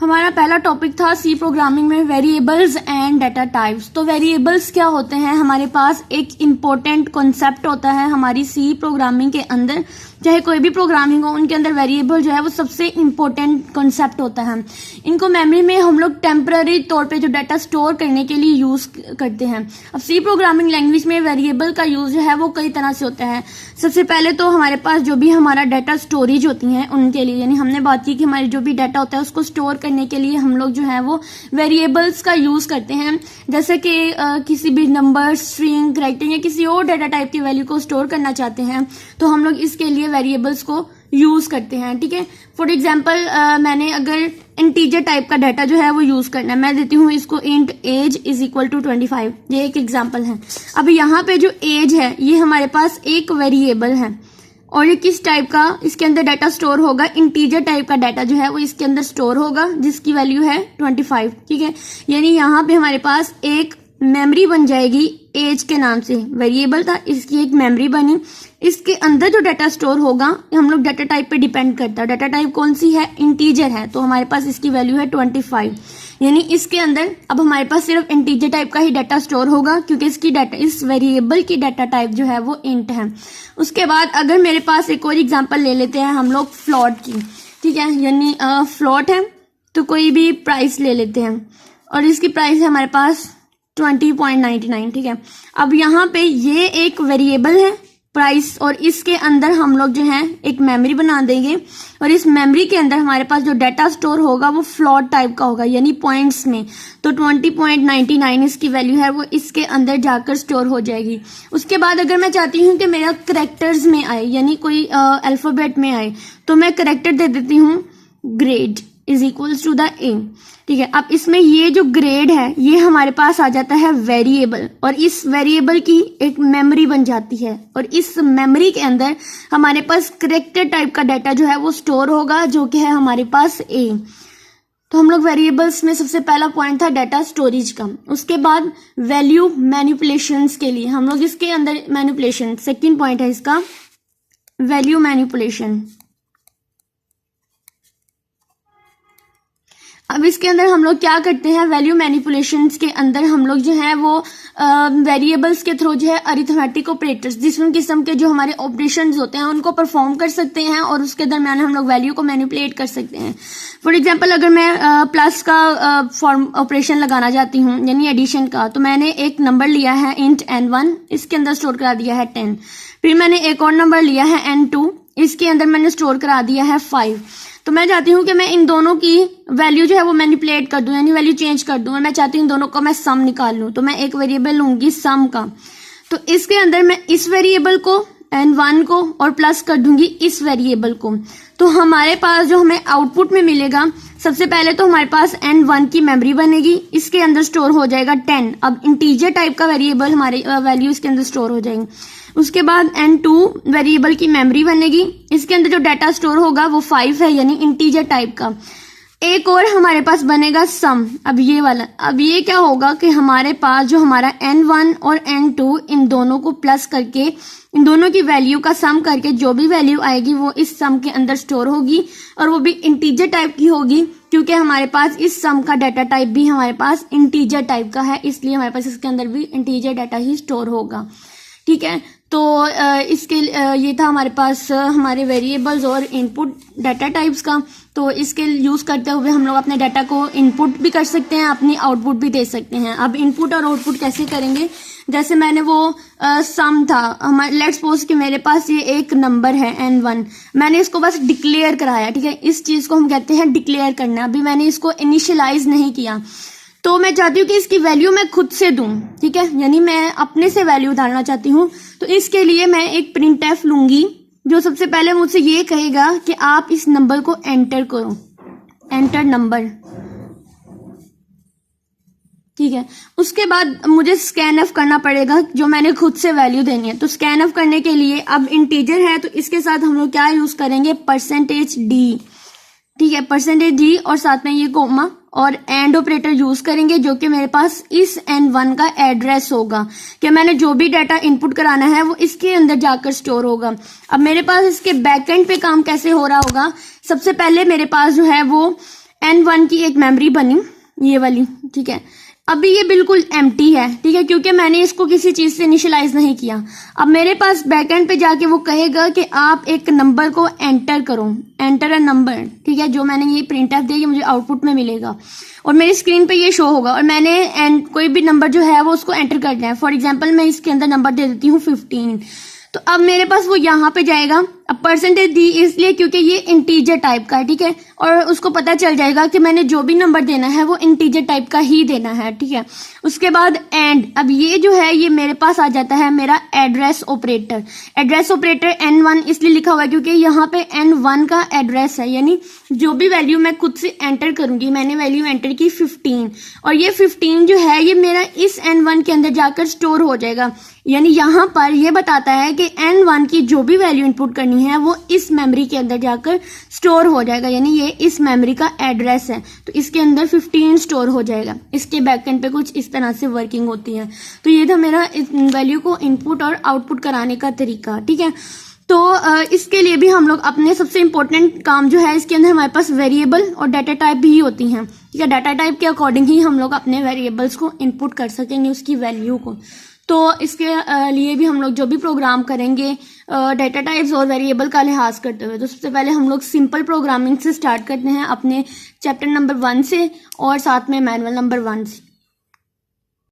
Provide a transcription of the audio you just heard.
हमारा पहला टॉपिक था सी प्रोग्रामिंग में वेरिएबल्स एंड डाटा टाइप्स। तो वेरिएबल्स क्या होते हैं, हमारे पास एक इम्पोर्टेंट कॉन्सेप्ट होता है हमारी सी प्रोग्रामिंग के अंदर। चाहे कोई भी प्रोग्रामिंग हो, उनके अंदर वेरिएबल जो है वो सबसे इम्पोर्टेंट कॉन्सेप्ट होता है। इनको मेमोरी में हम लोग टेम्पररी तौर पे जो डाटा स्टोर करने के लिए यूज करते हैं। अब सी प्रोग्रामिंग लैंग्वेज में वेरिएबल का यूज जो है वो कई तरह से होता है। सबसे पहले तो हमारे पास जो भी हमारा डाटा स्टोरेज होती है उनके लिए, यानी हमने बात की कि हमारे जो भी डाटा होता है उसको स्टोर करने के लिए हम लोग जो है वो वेरिएबल्स का यूज करते हैं। जैसे कि किसी भी नंबर, स्ट्रिंग, कैरेक्टर या किसी और डाटा टाइप की वैल्यू को स्टोर करना चाहते हैं तो हम लोग इसके लिए वेरिएबल्स को यूज करते हैं। ठीक है, फॉर एग्जाम्पल मैंने अगर इंटीजर टाइप का डाटा जो है वो यूज करना है, मैं देती हूँ इसको int age is equal to 25। ये एक एग्जाम्पल है। अब यहाँ पे जो एज है ये हमारे पास एक वेरिएबल है और ये किस टाइप का इसके अंदर डाटा स्टोर होगा, इंटीजर टाइप का डाटा जो है वो इसके अंदर स्टोर होगा जिसकी वैल्यू है 25। ठीक है, यानी यहाँ पे हमारे पास एक मेमोरी बन जाएगी एज के नाम से। वेरिएबल था, इसकी एक मेमोरी बनी। इसके अंदर जो डाटा स्टोर होगा, हम लोग डाटा टाइप पे डिपेंड करता है। डाटा टाइप कौन सी है, इंटीजर है, तो हमारे पास इसकी वैल्यू है 25। यानी इसके अंदर अब हमारे पास सिर्फ इंटीजर टाइप का ही डाटा स्टोर होगा क्योंकि इसकी डाटा, इस वेरिएबल की डाटा टाइप जो है वो इंट है। उसके बाद अगर मेरे पास एक और एग्जांपल ले लेते हैं हम लोग फ्लोट की। ठीक है, यानी फ्लोट है तो कोई भी प्राइस ले लेते हैं और इसकी प्राइस है हमारे पास 20.99। ठीक है, अब यहाँ पे ये एक वेरिएबल है प्राइस और इसके अंदर हम लोग जो है एक मेमोरी बना देंगे और इस मेमोरी के अंदर हमारे पास जो डाटा स्टोर होगा वो फ्लोट टाइप का होगा, यानी पॉइंट्स में। तो 20.99 इसकी वैल्यू है वो इसके अंदर जाकर स्टोर हो जाएगी। उसके बाद अगर मैं चाहती हूँ कि मेरा करेक्टर्स में आए, यानी कोई अल्फाबेट में आए, तो मैं करेक्टर दे देती हूँ grade is equals to the A. ठीक है, अब इसमें ये जो ग्रेड है ये हमारे पास आ जाता है वेरिएबल और इस वेरिएबल की एक मेमोरी बन जाती है और इस मेमोरी के अंदर हमारे पास करेक्टर टाइप का डाटा जो है वो स्टोर होगा जो कि है हमारे पास ए। तो हम लोग वेरिएबल्स में सबसे पहला पॉइंट था डाटा स्टोरेज का। उसके बाद वैल्यू मैनिपुलेशंस के लिए हम लोग इसके अंदर मैनिपुलेशन, सेकेंड पॉइंट है इसका वैल्यू मैनिपुलेशन। अब इसके अंदर हम लोग क्या करते हैं, वैल्यू मैनिपुलेशंस के अंदर हम लोग जो है वो वेरिएबल्स के थ्रू जो है अरिथमेटिक ऑपरेटर्स, डिफरेंट किस्म के जो हमारे ऑपरेशंस होते हैं उनको परफॉर्म कर सकते हैं और उसके दरम्यान हम लोग वैल्यू को मैनिपुलेट कर सकते हैं। फॉर एग्जांपल अगर मैं प्लस का फॉर्म ऑपरेशन लगाना चाहती हूँ यानी एडिशन का, तो मैंने एक नंबर लिया है इंट n1, इसके अंदर स्टोर करा दिया है 10। फिर मैंने एक और नंबर लिया है n2, इसके अंदर मैंने स्टोर करा दिया है 5। तो मैं चाहती हूँ कि मैं इन दोनों की वैल्यू जो है वो मैनिपुलेट कर दूं, यानी वैल्यू चेंज कर दूं और मैं चाहती हूँ दोनों का मैं सम निकाल लूं। तो मैं एक वेरिएबल लूंगी सम का, तो इसके अंदर मैं इस वेरिएबल को n1 को और प्लस कर दूंगी इस वेरिएबल को। तो हमारे पास जो हमें आउटपुट में मिलेगा, सबसे पहले तो हमारे पास n1 की मेमोरी बनेगी, इसके अंदर स्टोर हो जाएगा 10। अब इंटीजर टाइप का वेरिएबल हमारे वैल्यू इसके अंदर स्टोर हो जाएंगे। उसके बाद n2 वेरिएबल की मेमोरी बनेगी, इसके अंदर जो डाटा स्टोर होगा वो 5 है, यानी इंटीजर टाइप का। एक और हमारे पास बनेगा सम, अब ये वाला। अब ये क्या होगा कि हमारे पास जो हमारा n1 और n2 इन दोनों को प्लस करके, इन दोनों की वैल्यू का सम करके जो भी वैल्यू आएगी वो इस सम के अंदर स्टोर होगी और वो भी इंटीजर टाइप की होगी क्योंकि हमारे पास इस सम का डाटा टाइप भी हमारे पास इंटीजर टाइप का है, इसलिए हमारे पास इसके अंदर भी इंटीजर डाटा ही स्टोर होगा। ठीक है, तो इसके ये था हमारे पास हमारे वेरिएबल्स और इनपुट डाटा टाइप्स का। तो इसके यूज करते हुए हम लोग अपने डाटा को इनपुट भी कर सकते हैं, अपनी आउटपुट भी दे सकते हैं। अब इनपुट और आउटपुट कैसे करेंगे, जैसे मैंने वो सम था, हमारे लेट्स सपोज कि मेरे पास ये एक नंबर है n1, मैंने इसको बस डिक्लेयर कराया। ठीक है, इस चीज को हम कहते हैं डिक्लेयर करना। अभी मैंने इसको इनिशियलाइज नहीं किया, तो मैं चाहती हूँ कि इसकी वैल्यू मैं खुद से दूं। ठीक है, यानी मैं अपने से वैल्यू डालना चाहती हूँ, तो इसके लिए मैं एक printf लूंगी जो सबसे पहले मुझसे ये कहेगा कि आप इस नंबर को एंटर करो, एंटर नंबर। ठीक है, उसके बाद मुझे स्कैनफ करना पड़ेगा जो मैंने खुद से वैल्यू देनी है। तो स्कैनफ करने के लिए अब इंटीजर है तो इसके साथ हम लोग क्या यूज करेंगे, %d। ठीक है, %d और साथ में ये कोमा और एंड ऑपरेटर यूज करेंगे, जो कि मेरे पास इस N1 का एड्रेस होगा कि मैंने जो भी डाटा इनपुट कराना है वो इसके अंदर जाकर स्टोर होगा। अब मेरे पास इसके बैकएंड पे काम कैसे हो रहा होगा, सबसे पहले मेरे पास जो है वो N1 की एक मेमोरी बनी, ये वाली, ठीक है। अभी ये बिल्कुल एम्प्टी है, ठीक है, क्योंकि मैंने इसको किसी चीज से इनिशियलाइज नहीं किया। अब मेरे पास बैकएंड पे जाके वो कहेगा कि आप एक नंबर को एंटर करो, एंटर अ नंबर, ठीक है, जो मैंने ये प्रिंट एफ दिया, ये मुझे आउटपुट में मिलेगा और मेरी स्क्रीन पे ये शो होगा और मैंने कोई भी नंबर जो है वो उसको एंटर करना है। फॉर एग्जाम्पल मैं इसके अंदर नंबर दे देती हूँ 15। तो अब मेरे पास वो यहाँ पे जाएगा। अब परसेंटेज दी इसलिए क्योंकि ये इंटीजर टाइप का है, ठीक है, और उसको पता चल जाएगा कि मैंने जो भी नंबर देना है वो इंटीजर टाइप का ही देना है, ठीक है। उसके बाद एंड, अब ये जो है ये मेरे पास आ जाता है मेरा address operator. Address operator N1 इसलिए लिखा हुआ है क्योंकि यहाँ पे N1 का एड्रेस है, यानी जो भी वैल्यू मैं खुद से एंटर करूंगी, मैंने वैल्यू एंटर की 15 और ये 15 जो है ये मेरा इस N1 के अंदर जाकर स्टोर हो जाएगा। यानी यहाँ पर ये बताता है कि N1 की जो भी वैल्यू इनपुट करनी है वो इस मेमोरी के अंदर जाकर स्टोर हो जाएगा, यानी ये इस मेमोरी का एड्रेस है तो इसके अंदर 15 स्टोर हो जाएगा। इसके बैकएंड पे कुछ इस तरह से वर्किंग होती है। तो ये था मेरा इस वैल्यू को इनपुट और आउटपुट कराने का तरीका, ठीक है। तो इसके लिए भी हम लोग अपने सबसे इंपॉर्टेंट काम जो है, इसके अंदर हमारे पास वेरिएबल और डाटा टाइप भी होती हैं, ठीक है। डाटा टाइप के अकॉर्डिंग ही हम लोग अपने वेरिएबल्स को इनपुट कर सकेंगे, उसकी वैल्यू को। तो इसके लिए भी हम लोग जो भी प्रोग्राम करेंगे डाटा टाइप्स और वेरिएबल का लिहाज करते हुए, तो सबसे पहले हम लोग सिंपल प्रोग्रामिंग से स्टार्ट करते हैं अपने चैप्टर नंबर 1 से और साथ में मैनुअल नंबर 1 से।